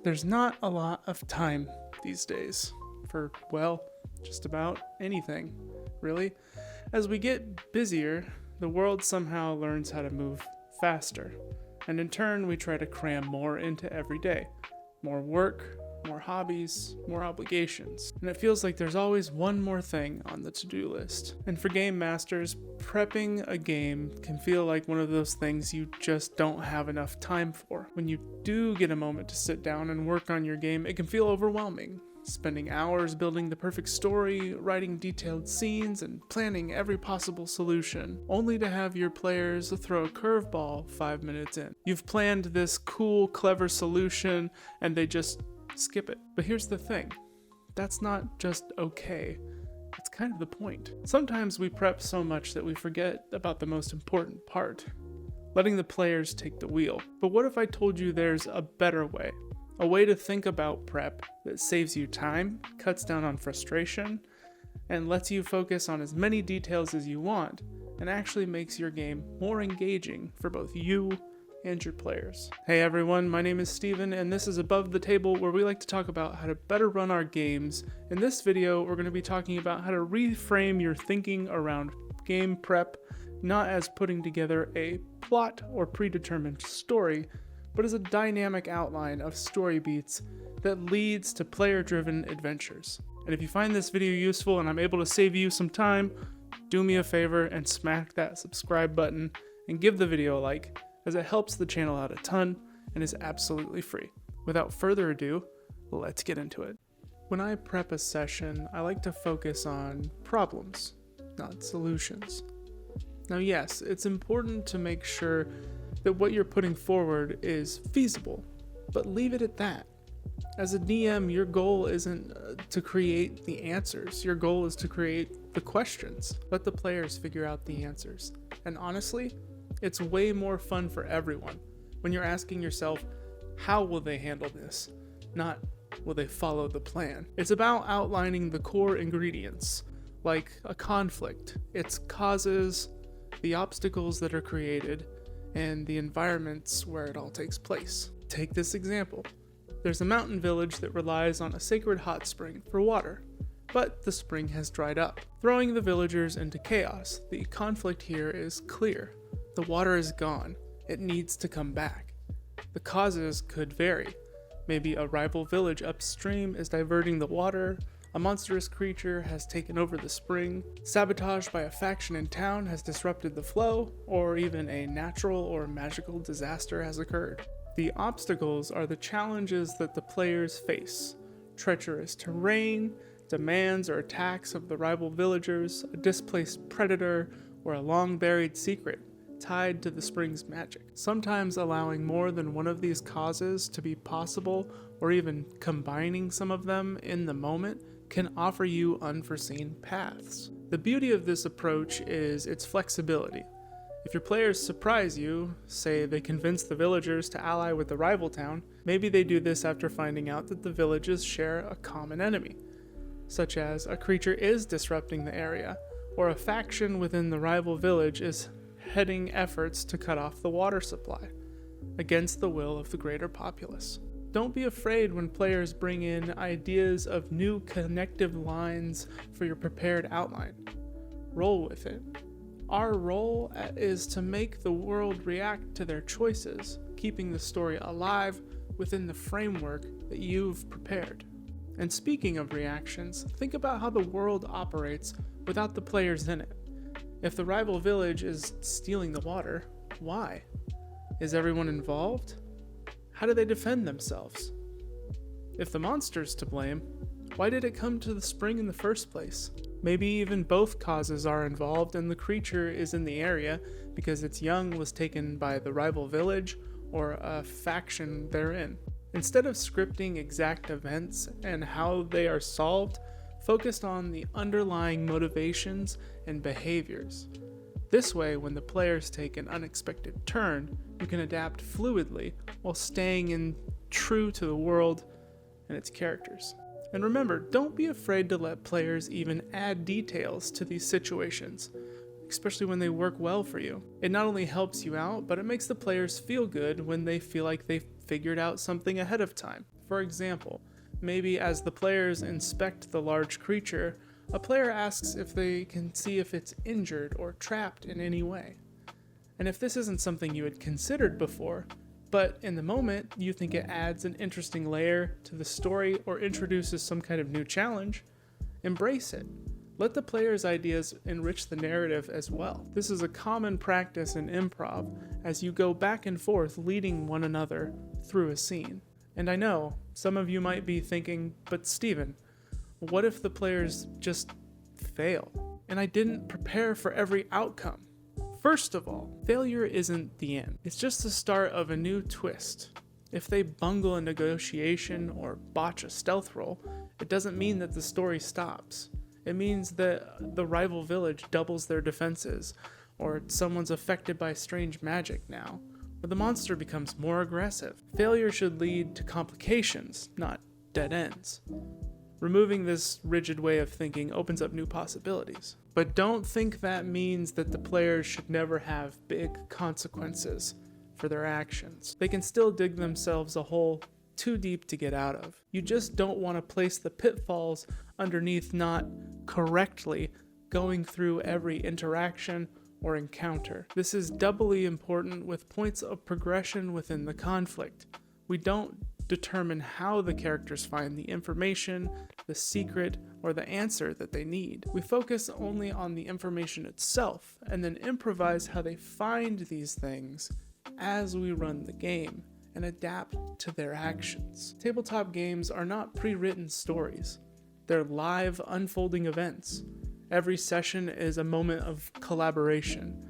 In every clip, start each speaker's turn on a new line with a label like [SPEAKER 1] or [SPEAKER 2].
[SPEAKER 1] There's not a lot of time these days for, well, just about anything, really. As we get busier, the world somehow learns how to move faster, and in turn we try to cram more into every day. More work, more hobbies, more obligations. And it feels like there's always one more thing on the to-do list. And for game masters, prepping a game can feel like one of those things you just don't have enough time for. When you do get a moment to sit down and work on your game, it can feel overwhelming. Spending hours building the perfect story, writing detailed scenes, and planning every possible solution, only to have your players throw a curveball 5 minutes in. You've planned this cool, clever solution, and they just skip it. But here's the thing, that's not just okay. It's kind of the point. Sometimes we prep so much that we forget about the most important part, letting the players take the wheel. But what if I told you there's a better way? A way to think about prep that saves you time, cuts down on frustration, and lets you focus on as many details as you want, and actually makes your game more engaging for both you and your players. Hey everyone, my name is Steven, and this is Above the Table, where we like to talk about how to better run our games. In this video, we're going to be talking about how to reframe your thinking around game prep, not as putting together a plot or predetermined story, but as a dynamic outline of story beats that leads to player-driven adventures. And if you find this video useful and I'm able to save you some time, do me a favor and smack that subscribe button and give the video a like, as it helps the channel out a ton and is absolutely free. Without further ado, let's get into it. When I prep a session, I like to focus on problems, not solutions. Now yes, it's important to make sure that what you're putting forward is feasible, but leave it at that. As a DM, your goal isn't to create the answers. Your goal is to create the questions. Let the players figure out the answers. And honestly, it's way more fun for everyone when you're asking yourself, how will they handle this? Not, will they follow the plan? It's about outlining the core ingredients, like a conflict, its causes, the obstacles that are created, and the environments where it all takes place. Take this example. There's a mountain village that relies on a sacred hot spring for water, but the spring has dried up, throwing the villagers into chaos. The conflict here is clear. The water is gone. It needs to come back. The causes could vary. Maybe a rival village upstream is diverting the water, a monstrous creature has taken over the spring, sabotage by a faction in town has disrupted the flow, or even a natural or magical disaster has occurred. The obstacles are the challenges that the players face. Treacherous terrain, demands or attacks of the rival villagers, a displaced predator, or a long-buried secret tied to the spring's magic. Sometimes allowing more than one of these causes to be possible, or even combining some of them in the moment, can offer you unforeseen paths. The beauty of this approach is its flexibility. If your players surprise you, say they convince the villagers to ally with the rival town, maybe they do this after finding out that the villages share a common enemy, such as a creature is disrupting the area, or a faction within the rival village is heading efforts to cut off the water supply, against the will of the greater populace. Don't be afraid when players bring in ideas of new connective lines for your prepared outline. Roll with it. Our role is to make the world react to their choices, keeping the story alive within the framework that you've prepared. And speaking of reactions, think about how the world operates without the players in it. If the rival village is stealing the water, why? Is everyone involved? How do they defend themselves? If the monster's to blame, why did it come to the spring in the first place? Maybe even both causes are involved and the creature is in the area because its young was taken by the rival village or a faction therein. Instead of scripting exact events and how they are solved, focus on the underlying motivations and behaviors. This way, when the players take an unexpected turn, you can adapt fluidly while staying true to the world and its characters. And remember, don't be afraid to let players even add details to these situations, especially when they work well for you. It not only helps you out, but it makes the players feel good when they feel like they've figured out something ahead of time. For example, maybe as the players inspect the large creature, a player asks if they can see if it's injured or trapped in any way. And if this isn't something you had considered before, but in the moment you think it adds an interesting layer to the story or introduces some kind of new challenge, embrace it. Let the player's ideas enrich the narrative as well. This is a common practice in improv as you go back and forth leading one another through a scene. And I know, some of you might be thinking, but Steven, what if the players just fail? And I didn't prepare for every outcome. First of all, failure isn't the end. It's just the start of a new twist. If they bungle a negotiation or botch a stealth roll, it doesn't mean that the story stops. It means that the rival village doubles their defenses, or someone's affected by strange magic now, or the monster becomes more aggressive. Failure should lead to complications, not dead ends. Removing this rigid way of thinking opens up new possibilities. But don't think that means that the players should never have big consequences for their actions. They can still dig themselves a hole too deep to get out of. You just don't want to place the pitfalls underneath not correctly going through every interaction or encounter. This is doubly important with points of progression within the conflict. We don't determine how the characters find the information, the secret, or the answer that they need. We focus only on the information itself, and then improvise how they find these things as we run the game, and adapt to their actions. Tabletop games are not pre-written stories. They're live, unfolding events. Every session is a moment of collaboration.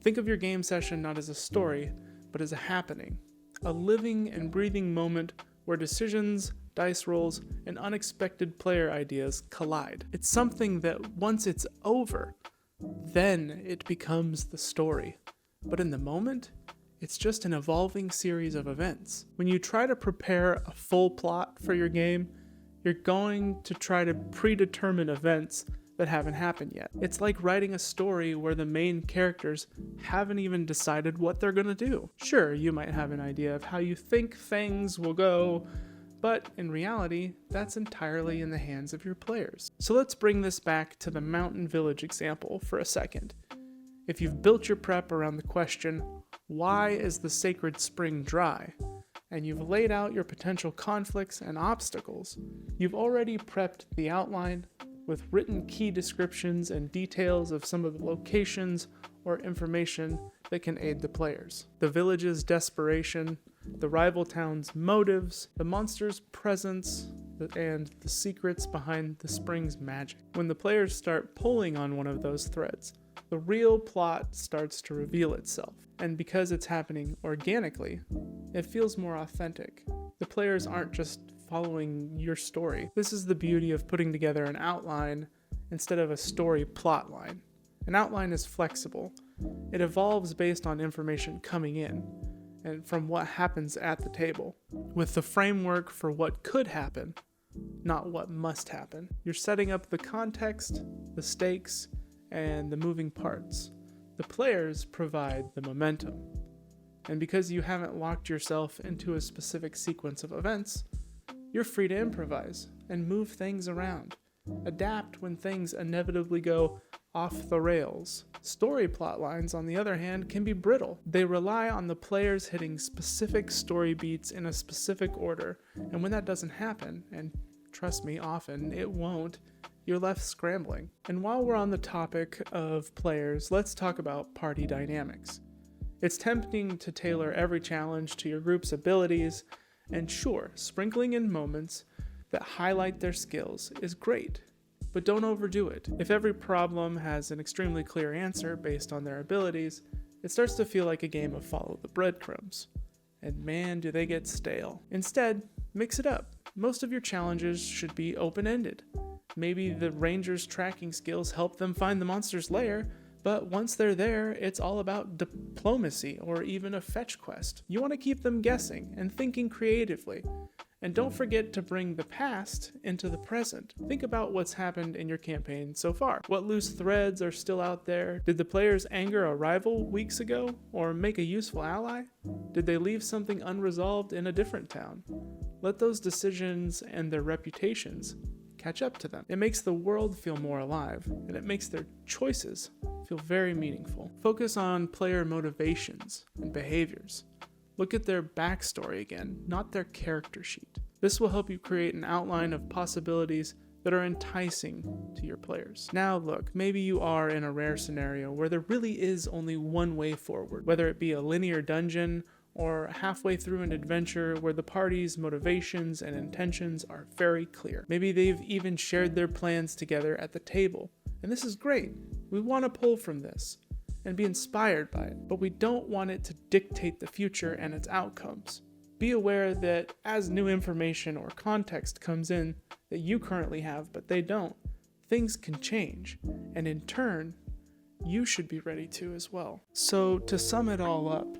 [SPEAKER 1] Think of your game session not as a story, but as a happening. A living and breathing moment where decisions, dice rolls, and unexpected player ideas collide. It's something that once it's over, then it becomes the story. But in the moment, it's just an evolving series of events. When you try to prepare a full plot for your game, you're going to try to predetermine events that haven't happened yet. It's like writing a story where the main characters haven't even decided what they're gonna do. Sure, you might have an idea of how you think things will go, but in reality, that's entirely in the hands of your players. So let's bring this back to the mountain village example for a second. If you've built your prep around the question, why is the sacred spring dry? And you've laid out your potential conflicts and obstacles, you've already prepped the outline with written key descriptions and details of some of the locations or information that can aid the players. The village's desperation, the rival town's motives, the monster's presence, and the secrets behind the spring's magic. When the players start pulling on one of those threads, the real plot starts to reveal itself. And because it's happening organically, it feels more authentic. The players aren't just following your story. This is the beauty of putting together an outline instead of a story plot line. An outline is flexible. It evolves based on information coming in and from what happens at the table, with the framework for what could happen, not what must happen. You're setting up the context, the stakes, and the moving parts. The players provide the momentum. And because you haven't locked yourself into a specific sequence of events, you're free to improvise and move things around. Adapt when things inevitably go off the rails. Story plot lines, on the other hand, can be brittle. They rely on the players hitting specific story beats in a specific order, and when that doesn't happen, and trust me, often it won't, you're left scrambling. And while we're on the topic of players, let's talk about party dynamics. It's tempting to tailor every challenge to your group's abilities, and sure, sprinkling in moments that highlight their skills is great, but don't overdo it. If every problem has an extremely clear answer based on their abilities, it starts to feel like a game of follow the breadcrumbs. And man, do they get stale. Instead, mix it up. Most of your challenges should be open-ended. Maybe the ranger's tracking skills help them find the monster's lair, but once they're there, it's all about diplomacy or even a fetch quest. You want to keep them guessing and thinking creatively. And don't forget to bring the past into the present. Think about what's happened in your campaign so far. What loose threads are still out there? Did the players anger a rival weeks ago, or make a useful ally? Did they leave something unresolved in a different town? Let those decisions and their reputations catch up to them. It makes the world feel more alive, and it makes their choices feel very meaningful. Focus on player motivations and behaviors. Look at their backstory again, not their character sheet. This will help you create an outline of possibilities that are enticing to your players. Now look, maybe you are in a rare scenario where there really is only one way forward, whether it be a linear dungeon or halfway through an adventure where the party's motivations and intentions are very clear. Maybe they've even shared their plans together at the table, and this is great. We want to pull from this and be inspired by it, but we don't want it to dictate the future and its outcomes. Be aware that as new information or context comes in that you currently have but they don't, things can change, and in turn, you should be ready to as well. So to sum it all up,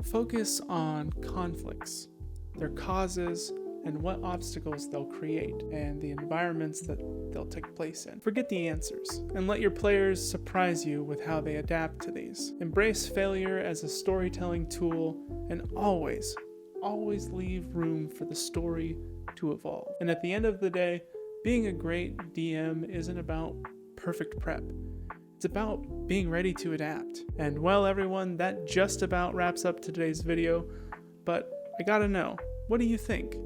[SPEAKER 1] focus on conflicts, their causes, and what obstacles they'll create, and the environments that they'll take place in. Forget the answers, and let your players surprise you with how they adapt to these. Embrace failure as a storytelling tool, and always leave room for the story to evolve. And at the end of the day, being a great DM isn't about perfect prep. It's about being ready to adapt. And well, everyone, that just about wraps up today's video, but I gotta know, what do you think?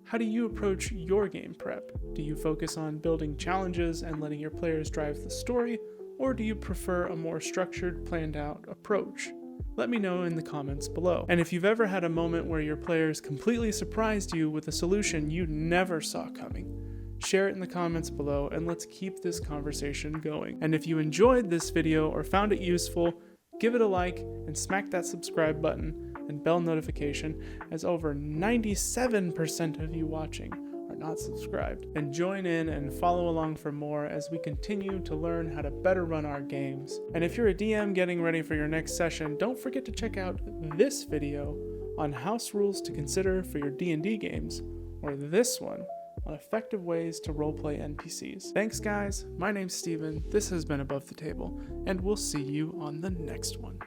[SPEAKER 1] How do you approach your game prep? Do you focus on building challenges and letting your players drive the story, or do you prefer a more structured, planned out approach? Let me know in the comments below. And if you've ever had a moment where your players completely surprised you with a solution you never saw coming, share it in the comments below and let's keep this conversation going. And if you enjoyed this video or found it useful, give it a like and smack that subscribe button and bell notification, as over 97% of you watching are not subscribed. And join in and follow along for more as we continue to learn how to better run our games. And if you're a DM getting ready for your next session, don't forget to check out this video on house rules to consider for your D&D games, or this one on effective ways to roleplay NPCs. Thanks guys, my name's Steven, this has been Above the Table, and we'll see you on the next one.